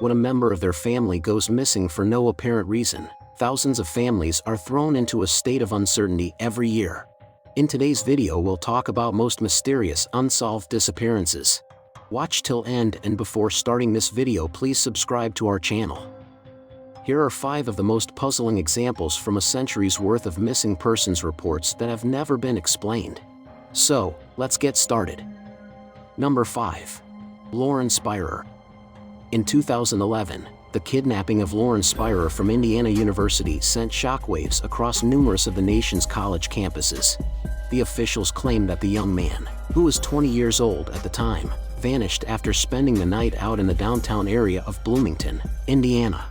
when a member of their family goes missing for no apparent reason, thousands of families are thrown into a state of uncertainty every year. In today's video we'll talk about most mysterious unsolved disappearances. Watch till end, and before starting this video please subscribe to our channel. Here are 5 of the most puzzling examples from a century's worth of missing persons reports that have never been explained. So, let's get started. Number 5. Lauren Spierer. In 2011, the kidnapping of Lauren Spierer from Indiana University sent shockwaves across numerous of the nation's college campuses. The officials claim that the young man, who was 20 years old at the time, vanished after spending the night out in the downtown area of Bloomington, Indiana.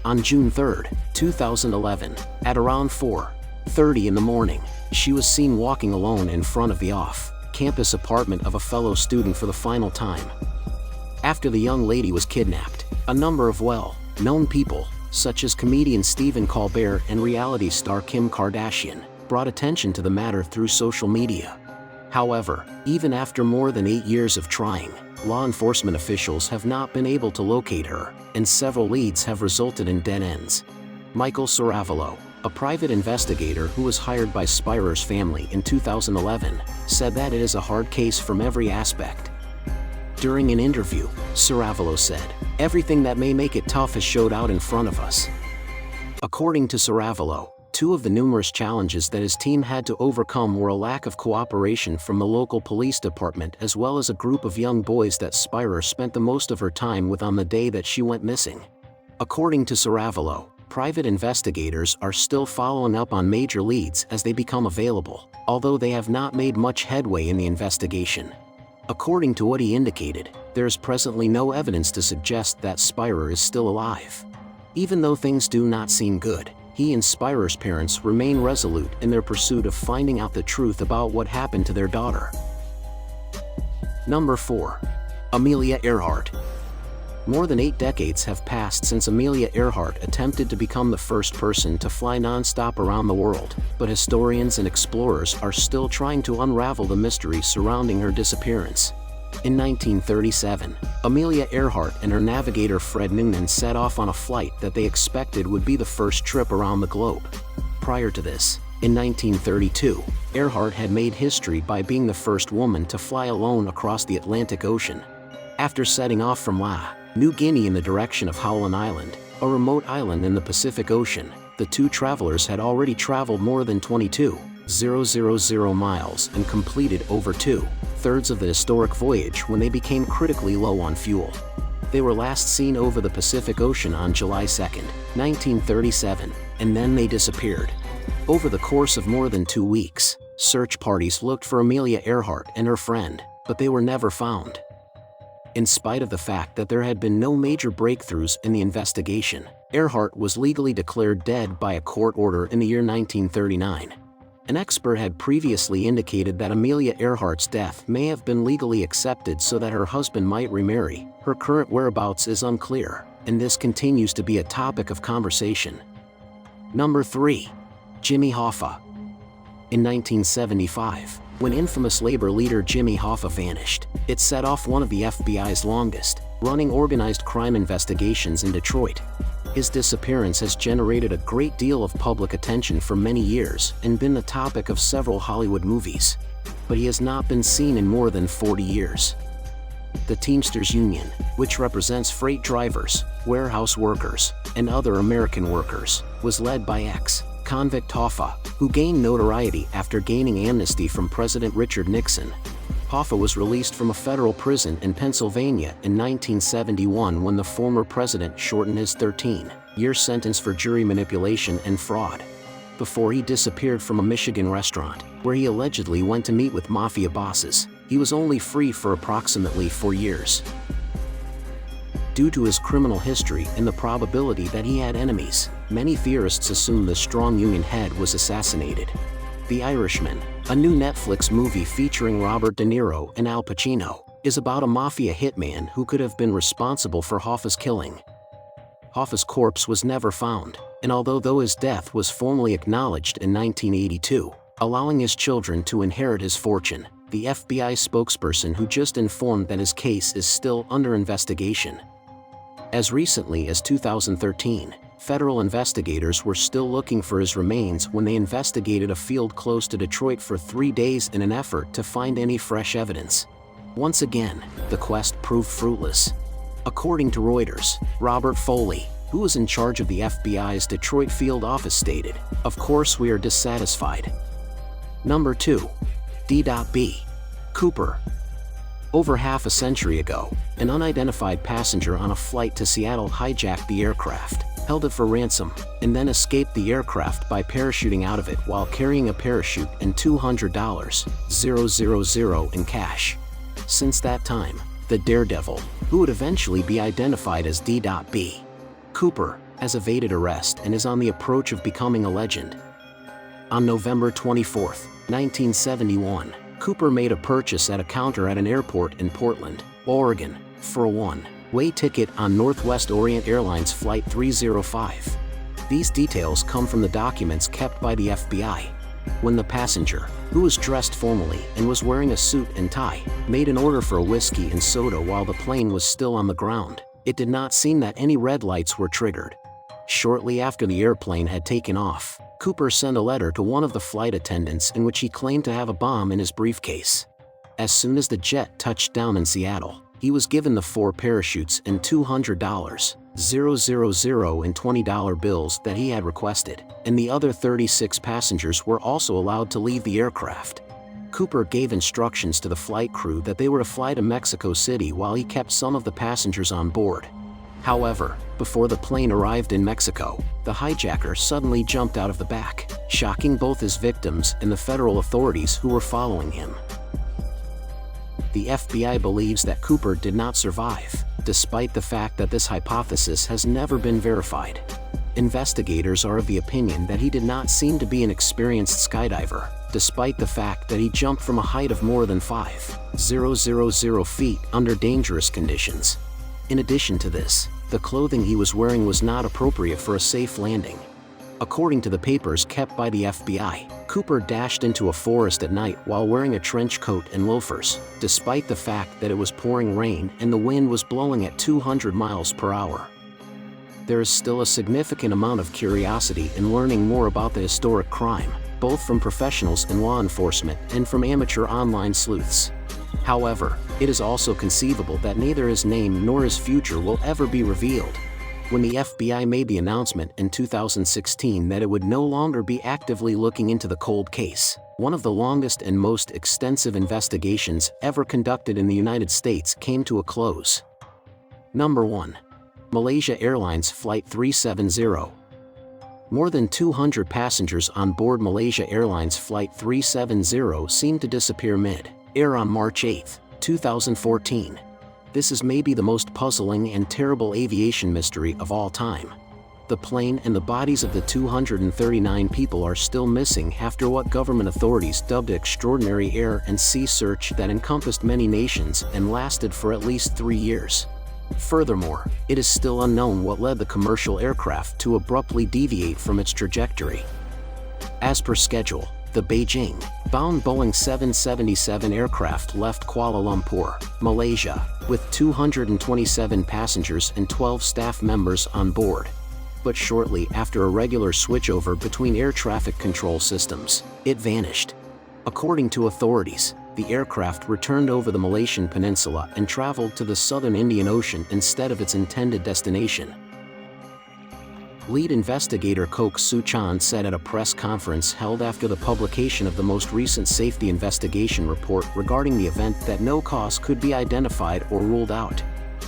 On June 3, 2011, at around 4:30 in the morning, she was seen walking alone in front of the off-campus apartment of a fellow student for the final time. After the young lady was kidnapped, a number of well-known people, such as comedian Stephen Colbert and reality star Kim Kardashian, brought attention to the matter through social media. However, even after more than 8 years of trying, law enforcement officials have not been able to locate her, and several leads have resulted in dead ends. Michael Saravallo, a private investigator who was hired by Spierer's family in 2011, said that it is a hard case from every aspect. During an interview, Saravallo said, "Everything that may make it tough has showed out in front of us." According to Saravallo, 2 of the numerous challenges that his team had to overcome were a lack of cooperation from the local police department as well as a group of young boys that Spierer spent the most of her time with on the day that she went missing. According to Saravallo, private investigators are still following up on major leads as they become available, although they have not made much headway in the investigation. According to what he indicated, there is presently no evidence to suggest that Spierer is still alive. Even though things do not seem good, he and Spierer's parents remain resolute in their pursuit of finding out the truth about what happened to their daughter. Number 4. Amelia Earhart. More than 8 decades have passed since Amelia Earhart attempted to become the first person to fly non-stop around the world, but historians and explorers are still trying to unravel the mystery surrounding her disappearance. In 1937, Amelia Earhart and her navigator Fred Noonan set off on a flight that they expected would be the first trip around the globe. Prior to this, in 1932, Earhart had made history by being the first woman to fly alone across the Atlantic Ocean. After setting off from New Guinea in the direction of Howland Island, a remote island in the Pacific Ocean, the 2 travelers had already traveled more than 22,000 miles and completed over 2/3 of the historic voyage when they became critically low on fuel. They were last seen over the Pacific Ocean on July 2, 1937, and then they disappeared. Over the course of more than 2 weeks, search parties looked for Amelia Earhart and her friend, but they were never found. In spite of the fact that there had been no major breakthroughs in the investigation, Earhart was legally declared dead by a court order in the year 1939. An expert had previously indicated that Amelia Earhart's death may have been legally accepted so that her husband might remarry. Her current whereabouts is unclear, and this continues to be a topic of conversation. Number 3. Jimmy Hoffa. In 1975, when infamous labor leader Jimmy Hoffa vanished, it set off one of the FBI's longest-running organized crime investigations in Detroit. His disappearance has generated a great deal of public attention for many years and been the topic of several Hollywood movies. But he has not been seen in more than 40 years. The Teamsters Union, which represents freight drivers, warehouse workers, and other American workers, was led by ex-convict Hoffa, who gained notoriety after gaining amnesty from President Richard Nixon. Hoffa was released from a federal prison in Pennsylvania in 1971 when the former president shortened his 13-year sentence for jury manipulation and fraud. Before he disappeared from a Michigan restaurant, where he allegedly went to meet with mafia bosses, he was only free for approximately 4 years. Due to his criminal history and the probability that he had enemies, many theorists assume the strong Union head was assassinated. The Irishman, a new Netflix movie featuring Robert De Niro and Al Pacino, is about a mafia hitman who could have been responsible for Hoffa's killing. Hoffa's corpse was never found, and although his death was formally acknowledged in 1982, allowing his children to inherit his fortune, the FBI spokesperson who just informed that his case is still under investigation. As recently as 2013, federal investigators were still looking for his remains when they investigated a field close to Detroit for 3 days in an effort to find any fresh evidence. Once again, the quest proved fruitless. According to Reuters, Robert Foley, who was in charge of the FBI's Detroit field office, stated, "Of course we are dissatisfied." Number 2. D.B. Cooper. Over half a century ago, an unidentified passenger on a flight to Seattle hijacked the aircraft, held it for ransom, and then escaped the aircraft by parachuting out of it while carrying a parachute and $200,000 in cash. Since that time, the daredevil, who would eventually be identified as D.B. Cooper, has evaded arrest and is on the approach of becoming a legend. On November 24, 1971, Cooper made a purchase at a counter at an airport in Portland, Oregon, for a one-way ticket on Northwest Orient Airlines Flight 305. These details come from the documents kept by the FBI. When the passenger, who was dressed formally and was wearing a suit and tie, made an order for a whiskey and soda while the plane was still on the ground, it did not seem that any red lights were triggered. Shortly after the airplane had taken off, Cooper sent a letter to one of the flight attendants in which he claimed to have a bomb in his briefcase. As soon as the jet touched down in Seattle, he was given the 4 parachutes and $200,000 in $20 bills that he had requested, and the other 36 passengers were also allowed to leave the aircraft. Cooper gave instructions to the flight crew that they were to fly to Mexico City while he kept some of the passengers on board. However, before the plane arrived in Mexico, the hijacker suddenly jumped out of the back, shocking both his victims and the federal authorities who were following him. The FBI believes that Cooper did not survive, despite the fact that this hypothesis has never been verified. Investigators are of the opinion that he did not seem to be an experienced skydiver, despite the fact that he jumped from a height of more than 5,000 feet under dangerous conditions. In addition to this, the clothing he was wearing was not appropriate for a safe landing. According to the papers kept by the FBI, Cooper dashed into a forest at night while wearing a trench coat and loafers, despite the fact that it was pouring rain and the wind was blowing at 200 miles per hour. There is still a significant amount of curiosity in learning more about the historic crime, both from professionals in law enforcement and from amateur online sleuths. However, it is also conceivable that neither his name nor his future will ever be revealed. When the FBI made the announcement in 2016 that it would no longer be actively looking into the cold case, one of the longest and most extensive investigations ever conducted in the United States came to a close. Number 1. Malaysia Airlines Flight 370. More than 200 passengers on board Malaysia Airlines Flight 370 seemed to disappear mid-air on March 8, 2014. This is maybe the most puzzling and terrible aviation mystery of all time. The plane and the bodies of the 239 people are still missing after what government authorities dubbed an extraordinary air and sea search that encompassed many nations and lasted for at least 3 years. Furthermore, it is still unknown what led the commercial aircraft to abruptly deviate from its trajectory. As per schedule, the Beijing-bound Boeing 777 aircraft left Kuala Lumpur, Malaysia, with 227 passengers and 12 staff members on board. But shortly after a regular switchover between air traffic control systems, it vanished. According to authorities, the aircraft returned over the Malaysian peninsula and traveled to the southern Indian Ocean instead of its intended destination. Lead investigator Kok Soo Chan said at a press conference held after the publication of the most recent safety investigation report regarding the event that no cause could be identified or ruled out.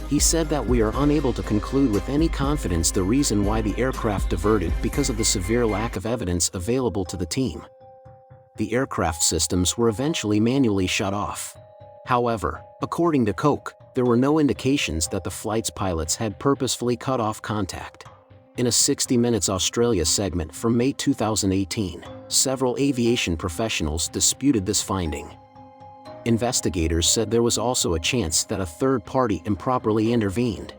He said that we are unable to conclude with any confidence the reason why the aircraft diverted because of the severe lack of evidence available to the team. The aircraft systems were eventually manually shut off. However, according to Kok, there were no indications that the flight's pilots had purposefully cut off contact. In a 60 Minutes Australia segment from May 2018, several aviation professionals disputed this finding. Investigators said there was also a chance that a third party improperly intervened.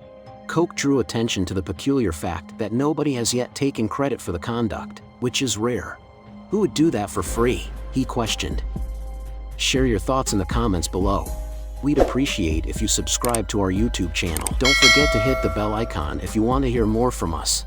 Kok drew attention to the peculiar fact that nobody has yet taken credit for the conduct, which is rare. Who would do that for free? He questioned. Share your thoughts in the comments below. We'd appreciate if you subscribe to our YouTube channel. Don't forget to hit the bell icon if you want to hear more from us.